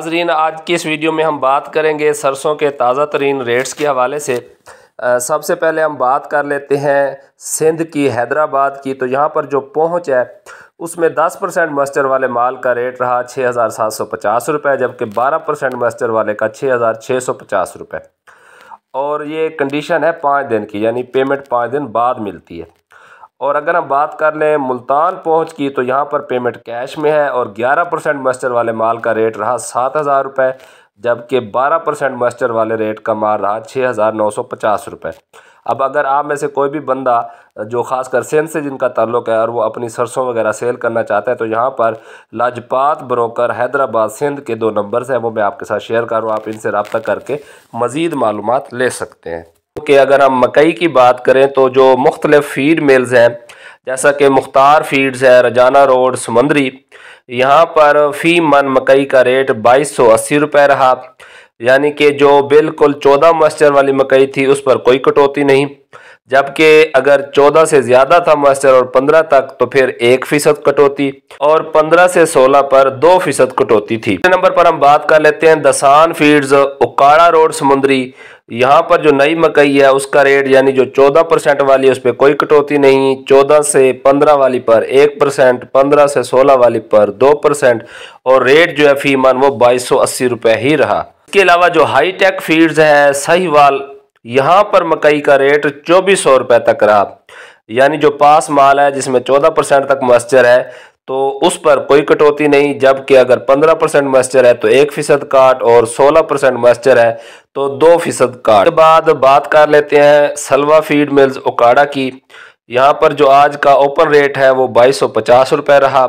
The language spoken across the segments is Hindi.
नाज़रीन, आज की इस वीडियो में हम बात करेंगे सरसों के ताज़ा तरीन रेट्स के हवाले से। सबसे पहले हम बात कर लेते हैं सिंध की, हैदराबाद की। तो यहाँ पर जो पहुँच है उसमें 10% मॉइस्चर वाले माल का रेट रहा 6,750 रुपये, जबकि 12% मॉइस्चर वाले का 6,650 रुपये। और ये कंडीशन है 5 दिन की, यानी पेमेंट 5 दिन बाद मिलती है। और अगर हम बात कर लें मुल्तान पहुँच की, तो यहाँ पर पेमेंट कैश में है और 11% मॉइस्चर वाले माल का रेट रहा 7,000 रुपये, जबकि 12% मॉइस्चर वाले रेट का माल रहा 6,950 रुपये। अब अगर आप में से कोई भी बंदा जो ख़ासकर सिंध से जिनका ताल्लुक़ है और वो अपनी सरसों वगैरह सेल करना चाहता है, तो यहाँ पर लाजपात ब्रोकर हैदराबाद सिंध के 2 नंबर्स हैं, वो मैं आपके साथ शेयर कर रहा हूँ। आप इनसे रब्ता करके मज़ीद मालूमात ले सकते हैं। कि अगर हम मकई की बात करें तो जो मुख्तलिफ फीड मिल्स हैं, जैसा कि मुख्तार फीड्स है, रजाना रोड, समंदरी, यहाँ पर फ़ी मन मकई का रेट 2280 रुपये रहा। यानी कि जो बिल्कुल 14 मॉइस्चर वाली मकई थी उस पर कोई कटौती नहीं, जबकि अगर 14 से ज़्यादा था मॉइस्चर और 15 तक तो फिर 1% कटौती, और 15 से 16 पर 2% कटौती थी। नंबर पर हम बात कर लेते हैं दसान फीड्स, उकाड़ा रोड, समुंदरी। यहाँ पर जो नई मकई है उसका रेट, यानी जो 14% वाली है उस पर कोई कटौती नहीं, 14 से 15 वाली पर 1%, 15 से 16 वाली पर 2%, और रेट जो है फी मन वो 2280 रुपये ही रहा। इसके अलावा जो हाई टेक फीड्स है साहिवाल, यहाँ पर मकई का रेट 2400 रुपये तक रहा। यानी जो पास माल है जिसमें 14% तक मॉइस्चर है तो उस पर कोई कटौती नहीं, जबकि अगर 15% मॉइस्चर है तो 1% काट, और 16% मॉइस्चर है तो 2% काट। के बाद बात कर लेते हैं सलवा फीड मिल्स उकाड़ा की। यहाँ पर जो आज का ओपन रेट है वो 2250 रुपये रहा,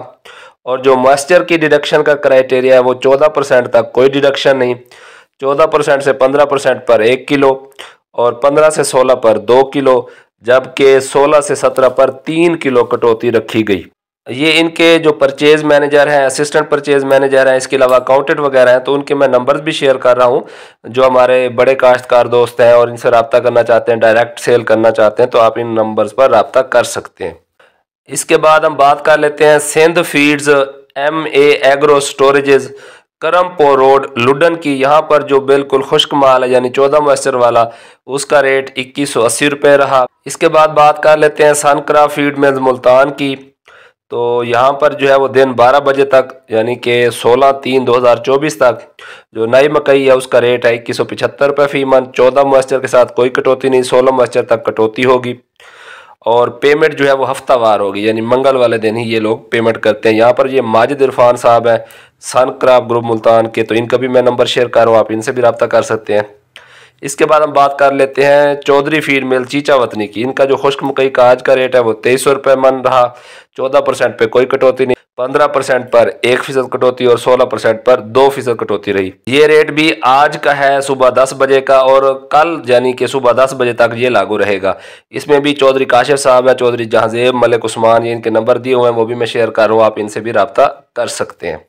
और जो मॉइस्चर की डिडक्शन का क्राइटेरिया है वो 14% तक कोई डिडक्शन नहीं, 14% से 15% पर 1 किलो, और 15 से 16 पर 2 किलो, जबकि 16 से 17 पर 3 किलो कटौती रखी गई। ये इनके जो परचेज़ मैनेजर हैं, असिस्टेंट परचेज़ मैनेजर हैं, इसके अलावा अकाउंटेंट वगैरह हैं, तो उनके मैं नंबर्स भी शेयर कर रहा हूँ। जो हमारे बड़े काश्तकार दोस्त हैं और इनसे रब्ता करना चाहते हैं, डायरेक्ट सेल करना चाहते हैं, तो आप इन नंबर्स पर रब्ता कर सकते हैं। इसके बाद हम बात कर लेते हैं Sindh feeds MA agro storages, Karampur road, लुडन की। यहाँ पर जो बिल्कुल खुश्क माल है यानी 14 मॉइस्चर वाला, उसका रेट 2180 रुपये रहा। इसके बाद बात कर लेते हैं सनक्राफ्ट फीड मिल्स मुल्तान की। तो यहाँ पर जो है वो दिन 12 बजे तक, यानी कि 16/3/2024 तक जो नई मकई है उसका रेट है 2175 रुपये फ़ी मन। 14 मॉइस्चर के साथ कोई कटौती नहीं, 16 मॉइस्चर तक कटौती होगी, और पेमेंट जो है वो हफ्तावार होगी, यानी मंगल वाले दिन ही ये लोग पेमेंट करते हैं। यहाँ पर ये माजिद इरफान साहब हैं सनक्राफ्ट ग्रुप मुल्तान के, तो इनका भी मैं नंबर शेयर कर रहा हूँ, आप इनसे भी रब्ता कर सकते हैं। इसके बाद हम बात कर लेते हैं चौधरी फीड मिल चीचा वतनी की। इनका जो खुश्क मकई का आज का रेट है वो 2300 रुपये मन रहा। 14% पे कोई कटौती नहीं, 15% पर 1% कटौती, और 16% पर 2% कटौती रही। ये रेट भी आज का है सुबह 10 बजे का, और कल यानी कि सुबह 10 बजे तक ये लागू रहेगा। इसमें भी चौधरी काशिफ साहब है, चौधरी जहांजेब, मलिक उस्मान, ये इनके नंबर दिए हुए हैं, वो भी मैं शेयर कर रहा हूँ, आप इनसे भी रब्ता कर सकते हैं।